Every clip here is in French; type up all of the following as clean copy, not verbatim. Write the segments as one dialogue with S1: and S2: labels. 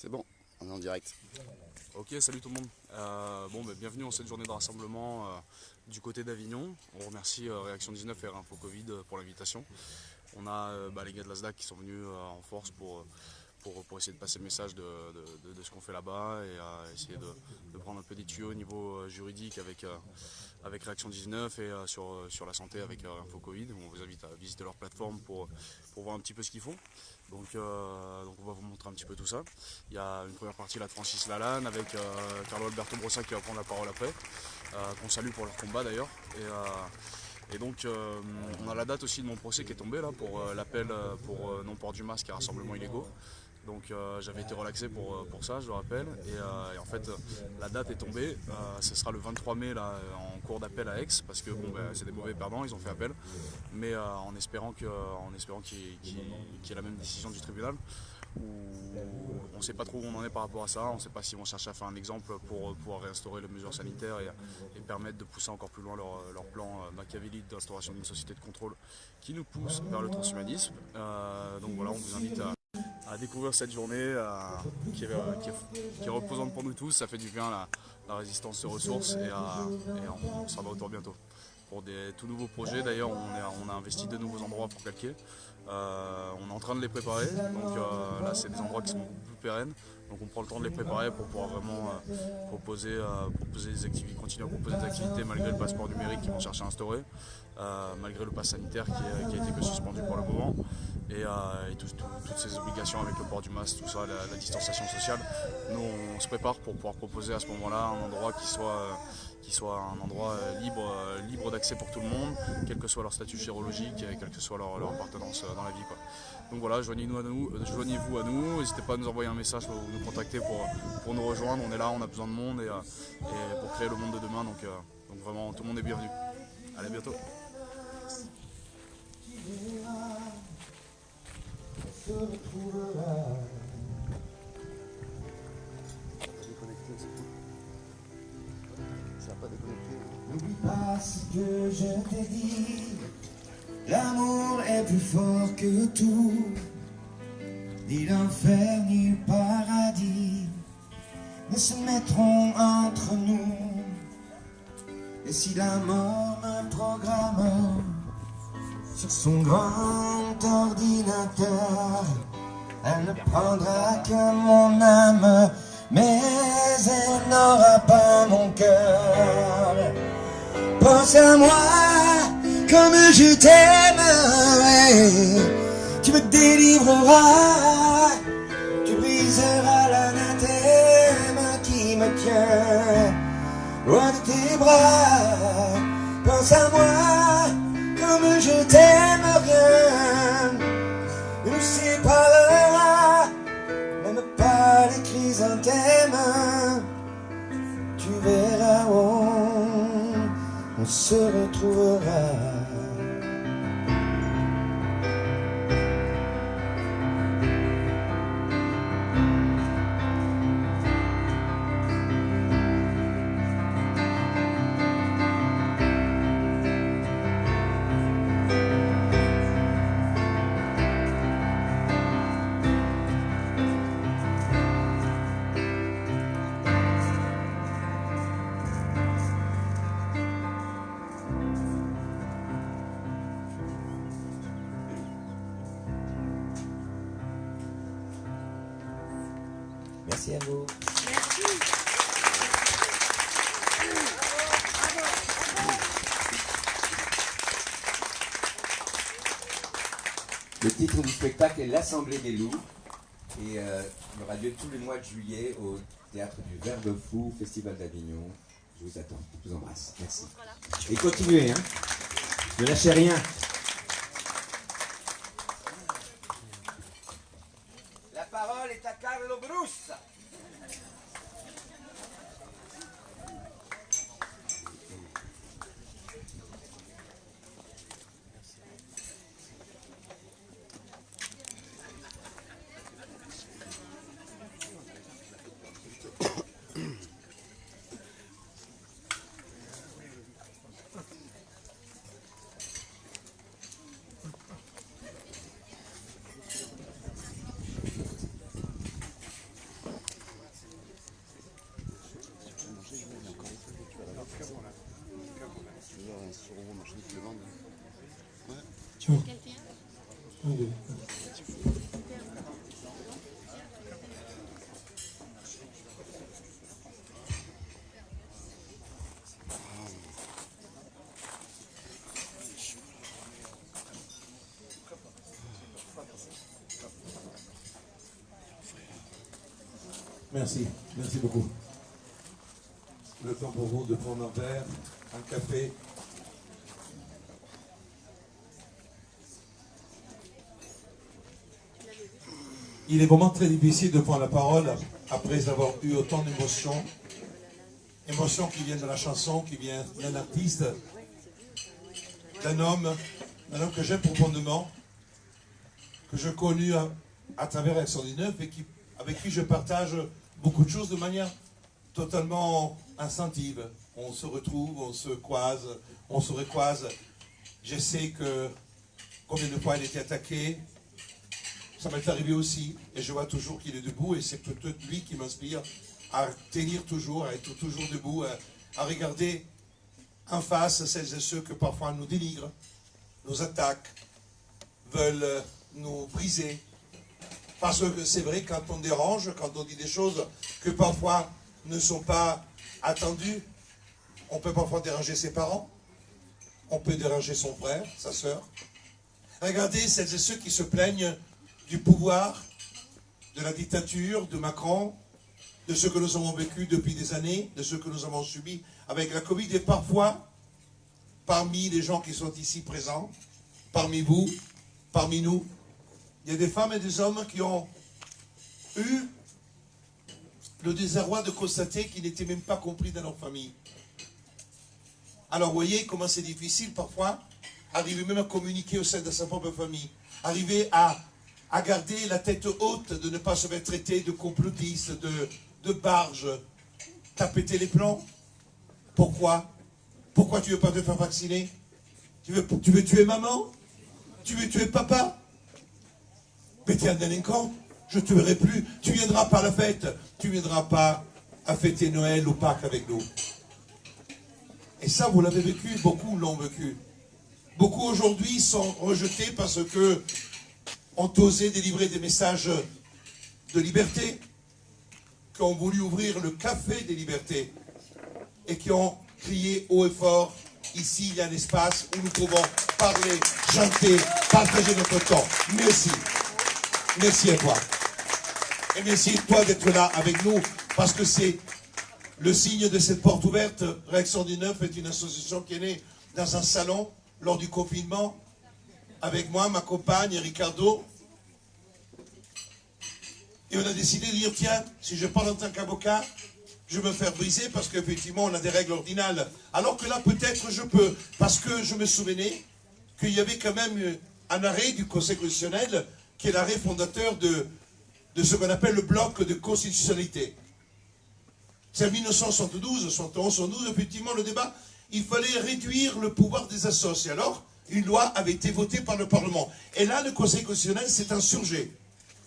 S1: C'est bon, on est en direct.
S2: Ok, salut tout le monde. Bienvenue en cette journée de rassemblement du côté d'Avignon. On remercie Réaction 19 et Info Covid pour l'invitation. On a les gars de la SDAC qui sont venus en force pour essayer de passer le message de ce qu'on fait là-bas et essayer de prendre un peu des tuyaux au niveau juridique avec Réaction 19 et sur la santé avec Info Covid. On vous invite à visiter leur plateforme pour voir un petit peu ce qu'ils font. Donc on va vous montrer un petit peu tout ça. Il y a une première partie là de Francis Lalanne avec Carlo Alberto Brossin qui va prendre la parole après, qu'on salue pour leur combat d'ailleurs. Et donc on a la date aussi de mon procès qui est tombée là pour l'appel pour non-port du masque et rassemblements illégaux. Donc j'avais été relaxé pour ça, je le rappelle. Et en fait, la date est tombée. Ce sera le 23 mai là, en cours d'appel à Aix, parce que c'est des mauvais perdants, ils ont fait appel. Mais en espérant qu'il y ait la même décision du tribunal. On ne sait pas trop où on en est par rapport à ça. On ne sait pas s'ils vont chercher à faire un exemple pour pouvoir réinstaurer les mesures sanitaires et permettre de pousser encore plus loin leur plan machiavélique d'instauration d'une société de contrôle qui nous pousse vers le transhumanisme. Donc voilà, on vous invite à découvrir cette journée qui est reposante pour nous tous. Ça fait du bien la résistance aux ressources et on sera de retour bientôt. Pour des tout nouveaux projets, d'ailleurs, on a investi de nouveaux endroits pour calquer. On est en train de les préparer, donc là c'est des endroits qui sont beaucoup plus pérennes, donc on prend le temps de les préparer pour pouvoir vraiment proposer des activités, continuer à proposer des activités malgré le passeport numérique qu'ils vont chercher à instaurer, malgré le pass sanitaire qui a été que suspendu pour le moment, et toutes ces obligations avec le port du masque, tout ça, la distanciation sociale. Nous on se prépare pour pouvoir proposer à ce moment-là un endroit qui soit un endroit libre d'accès pour tout le monde, quel que soit leur statut chirologique et quelle que soit leur appartenance dans la vie, quoi. Donc voilà, joignez-vous à nous, n'hésitez pas à nous envoyer un message ou nous contacter pour nous rejoindre. On est là, on a besoin de monde et pour créer le monde de demain, donc vraiment tout le monde est bienvenu. Allez, à bientôt.
S3: N'oublie pas ce que je t'ai dit, l'amour est plus fort que tout, ni l'enfer ni le paradis ne se mettront entre nous. Et si la mort me programme sur son grand ordinateur, elle ne prendra que mon âme, mais elle n'aura pas mon cœur. Pense à moi comme je t'aimerai, tu me délivreras, tu briseras l'anathème qui me tient loin de tes bras. Pense à moi comme je t'aimerai, nous séparera même pas les chrysanthèmes. Tu verras, on se retrouvera. Merci à vous.
S4: Merci.
S5: Le titre du spectacle est L'Assemblée des loups et il aura lieu tous les mois de juillet au théâtre du Verbe Fou, Festival d'Avignon. Je vous attends, je vous embrasse. Merci. Et continuez, hein. Ne lâchez rien.
S3: La parole est à Carlo Brussa.
S1: Merci, merci beaucoup. Le temps pour vous de prendre un verre, un café. Il est vraiment très difficile de prendre la parole après avoir eu autant d'émotions. Émotions qui viennent de la chanson, qui viennent d'un artiste, d'un homme que j'aime profondément, que je connais à travers Réaction 19 et avec qui je partage beaucoup de choses de manière totalement instinctive. On se retrouve, on se recroise. Je sais que combien de fois il était attaqué. Ça m'est arrivé aussi, et je vois toujours qu'il est debout, et c'est peut-être lui qui m'inspire à tenir toujours, à être toujours debout, à regarder en face celles et ceux que parfois nous dénigrent, nous attaquent, veulent nous briser. Parce que c'est vrai, quand on dérange, quand on dit des choses que parfois ne sont pas attendues, on peut parfois déranger ses parents, on peut déranger son frère, sa sœur. Regardez celles et ceux qui se plaignent du pouvoir, de la dictature, de Macron, de ce que nous avons vécu depuis des années, de ce que nous avons subi avec la Covid, et parfois, parmi les gens qui sont ici présents, parmi vous, parmi nous, il y a des femmes et des hommes qui ont eu le désarroi de constater qu'ils n'étaient même pas compris dans leur famille. Alors, vous voyez comment c'est difficile parfois, arriver même à communiquer au sein de sa propre famille, arriver à garder la tête haute, de ne pas se faire traiter de complotiste, de barge. T'as pété les plombs. Pourquoi? Pourquoi tu ne veux pas te faire vacciner? Tu veux tuer maman? Tu veux tuer papa? Mais tu es un délinquant, je ne te verrai plus. Tu ne viendras pas à la fête. Tu ne viendras pas à fêter Noël ou Pâques avec nous. Et ça, vous l'avez vécu, beaucoup l'ont vécu. Beaucoup aujourd'hui sont rejetés parce que ont osé délivrer des messages de liberté, qui ont voulu ouvrir le café des libertés et qui ont crié haut et fort, ici il y a un espace où nous pouvons parler, chanter, partager notre temps. Merci. Merci à toi. Et merci à toi d'être là avec nous, parce que c'est le signe de cette porte ouverte. Réaction 19 est une association qui est née dans un salon lors du confinement, avec moi, ma compagne et Ricardo. Et on a décidé de dire, tiens, si je parle en tant qu'avocat, je vais me faire briser parce qu'effectivement, on a des règles ordinales. Alors que là, peut-être, je peux. Parce que je me souvenais qu'il y avait quand même un arrêt du Conseil constitutionnel, qui est l'arrêt fondateur de ce qu'on appelle le bloc de constitutionnalité. C'est en 1972, 71, 72, effectivement, le débat, il fallait réduire le pouvoir des associés. Alors, une loi avait été votée par le Parlement. Et là, le Conseil constitutionnel s'est insurgé.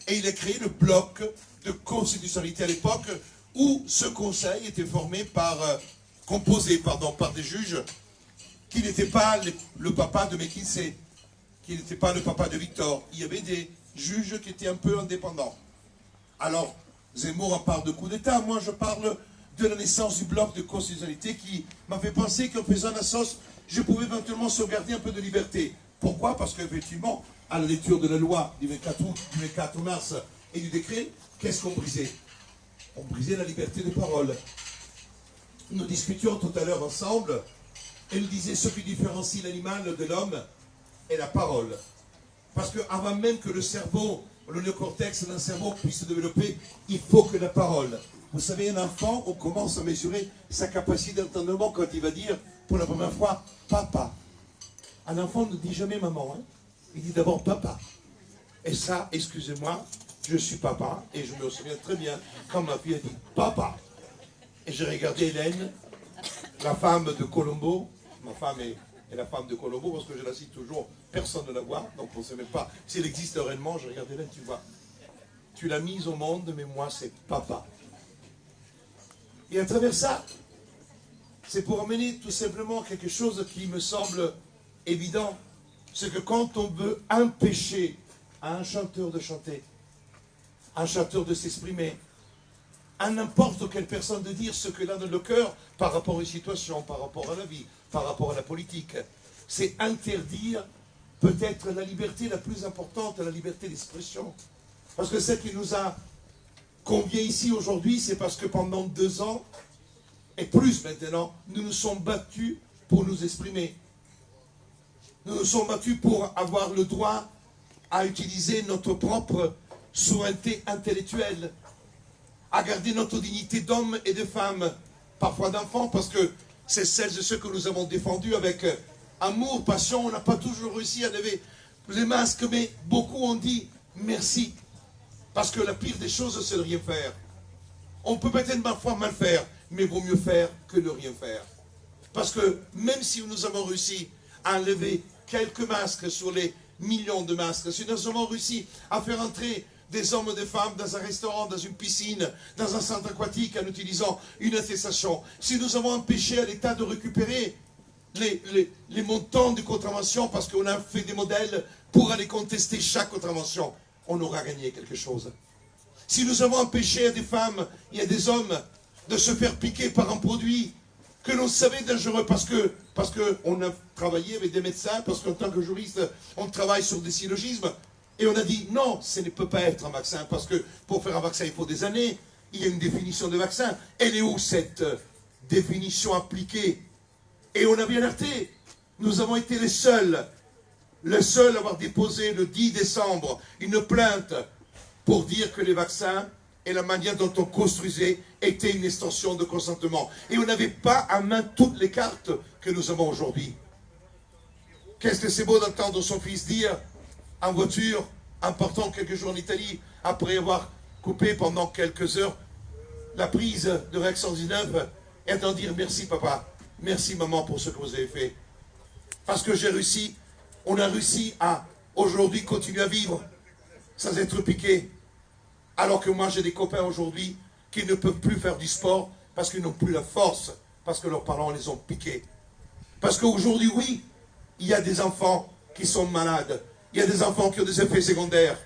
S1: Et il a créé le bloc de constitutionnalité à l'époque, où ce conseil était composé par des juges qui n'étaient pas le papa de McKinsey, qui n'étaient pas le papa de Victor. Il y avait des juges qui étaient un peu indépendants. Alors, Zemmour en parle de coup d'État. Moi, je parle de la naissance du bloc de constitutionnalité qui m'a fait penser qu'en faisant la sauce, je pouvais éventuellement sauvegarder un peu de liberté. Pourquoi? Parce qu'effectivement, à la lecture de la loi du 24 mars et du décret, qu'est-ce qu'on brisait? On brisait la liberté de parole. Nous discutions tout à l'heure ensemble, et nous disions ce qui différencie l'animal de l'homme est la parole. Parce qu'avant même que le cerveau, le néocortex d'un cerveau puisse se développer, il faut que la parole. Vous savez, un enfant, on commence à mesurer sa capacité d'entendement quand il va dire, pour la première fois, papa. Un enfant ne dit jamais maman, hein. Il dit d'abord papa. Et ça, excusez-moi, je suis papa, et je me souviens très bien quand ma fille a dit papa. Et j'ai regardé Hélène, la femme de Colombo. Ma femme est la femme de Colombo, parce que je la cite toujours, personne ne la voit, donc on ne sait même pas si elle existe réellement. Je regarde Hélène, tu vois, tu l'as mise au monde, mais moi c'est papa. Et à travers ça, c'est pour amener tout simplement quelque chose qui me semble évident, c'est que quand on veut empêcher à un chanteur de chanter, un chanteur de s'exprimer, à n'importe quelle personne de dire ce qu'elle a dans le cœur par rapport à une situation, par rapport à la vie, par rapport à la politique, c'est interdire peut-être la liberté la plus importante, la liberté d'expression. Parce que celle qui nous a qu'on vient ici aujourd'hui, c'est parce que pendant 2 ans, et plus maintenant, nous nous sommes battus pour nous exprimer. Nous nous sommes battus pour avoir le droit à utiliser notre propre souveraineté intellectuelle, à garder notre dignité d'homme et de femme, parfois d'enfants, parce que c'est celles et ceux que nous avons défendus avec amour, passion. On n'a pas toujours réussi à lever les masques, mais beaucoup ont dit merci. Parce que la pire des choses, c'est de rien faire. On peut peut-être parfois mal faire, mais vaut mieux faire que de rien faire. Parce que même si nous avons réussi à enlever quelques masques sur les millions de masques, si nous avons réussi à faire entrer des hommes et des femmes dans un restaurant, dans une piscine, dans un centre aquatique en utilisant une attestation, si nous avons empêché à l'État de récupérer les montants de contravention parce qu'on a fait des modèles pour aller contester chaque contravention, on aura gagné quelque chose. Si nous avons empêché à des femmes et à des hommes de se faire piquer par un produit que l'on savait dangereux parce qu'on a travaillé avec des médecins, parce qu'en tant que juriste, on travaille sur des syllogismes, et on a dit non, ce ne peut pas être un vaccin, parce que pour faire un vaccin, il faut des années, il y a une définition de vaccin. Elle est où cette définition appliquée? Et on avait alerté. Nous avons été les seuls à avoir déposé le 10 décembre une plainte pour dire que les vaccins et la manière dont on construisait était une extension de consentement. Et on n'avait pas à main toutes les cartes que nous avons aujourd'hui. Qu'est-ce que c'est beau d'entendre son fils dire en voiture, en partant quelques jours en Italie, après avoir coupé pendant quelques heures la prise de REC 119, et d'en dire merci papa, merci maman pour ce que vous avez fait. Parce que j'ai réussi, on a réussi à aujourd'hui continuer à vivre sans être piqué. Alors que moi j'ai des copains aujourd'hui qui ne peuvent plus faire du sport parce qu'ils n'ont plus la force, parce que leurs parents les ont piqués. Parce qu'aujourd'hui, oui, il y a des enfants qui sont malades, il y a des enfants qui ont des effets secondaires,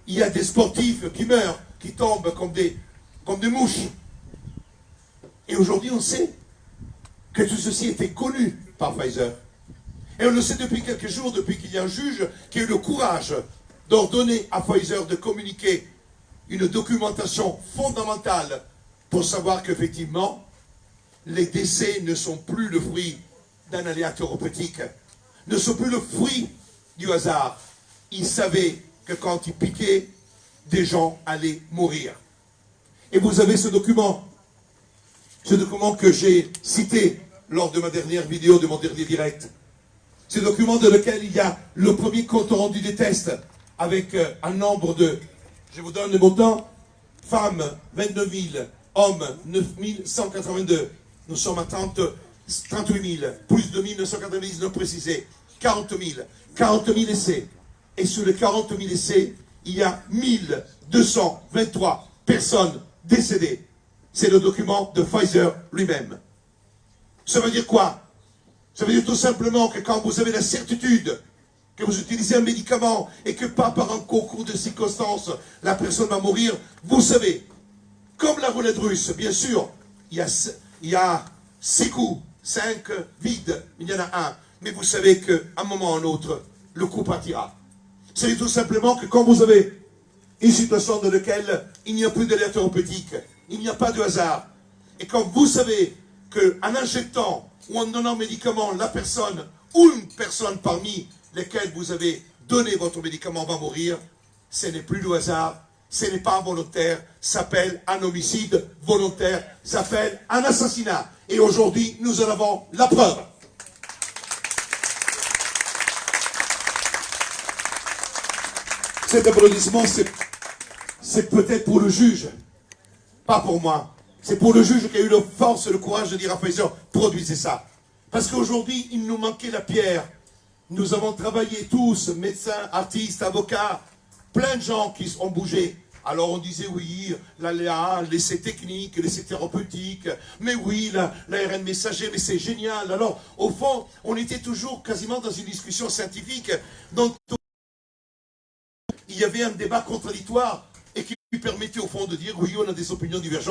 S1: il y a des sportifs qui meurent, qui tombent comme des mouches. Et aujourd'hui, on sait que tout ceci était connu par Pfizer. Et on le sait depuis quelques jours, depuis qu'il y a un juge qui a eu le courage d'ordonner à Pfizer de communiquer une documentation fondamentale pour savoir qu'effectivement, les décès ne sont plus le fruit d'un aléa thérapeutique, ne sont plus le fruit du hasard. Ils savaient que quand ils piquaient, des gens allaient mourir. Et vous avez ce document que j'ai cité lors de ma dernière vidéo, de mon dernier direct. Ce document dans lequel il y a le premier compte rendu des tests avec un nombre de, je vous donne le montant, femmes 29 000, hommes 9 182. Nous sommes à 38 000, plus de 1990 non précisés, 40 000 essais. Et sur les 40 000 essais, il y a 1223 personnes décédées. C'est le document de Pfizer lui-même. Ça veut dire quoi? Ça veut dire tout simplement que quand vous avez la certitude que vous utilisez un médicament et que pas par un concours de circonstances, la personne va mourir, vous savez, comme la roulette russe, bien sûr, il y a 6 coups, 5 vides, il y en a un. Mais vous savez qu'à un moment ou à un autre, le coup partira. C'est tout simplement que quand vous avez une situation dans laquelle il n'y a plus d'aléa thérapeutique, il n'y a pas de hasard, et quand vous savez qu'en injectant ou en donnant un médicament, la personne ou une personne parmi lesquelles vous avez donné votre médicament va mourir, ce n'est plus le hasard, ce n'est pas volontaire, ça s'appelle un homicide volontaire, ça s'appelle un assassinat. Et aujourd'hui, nous en avons la preuve. Cet applaudissement, c'est peut-être pour le juge, pas pour moi. C'est pour le juge qui a eu la force et le courage de dire à Pfizer, produisez ça. Parce qu'aujourd'hui, il nous manquait la pierre. Nous avons travaillé tous, médecins, artistes, avocats, plein de gens qui ont bougé. Alors on disait oui, l'aléa, l'essai technique, l'essai thérapeutique, mais oui, l'ARN messager, mais c'est génial. Alors au fond, on était toujours quasiment dans une discussion scientifique dont il y avait un débat contradictoire et qui permettait au fond de dire oui, on a des opinions divergentes.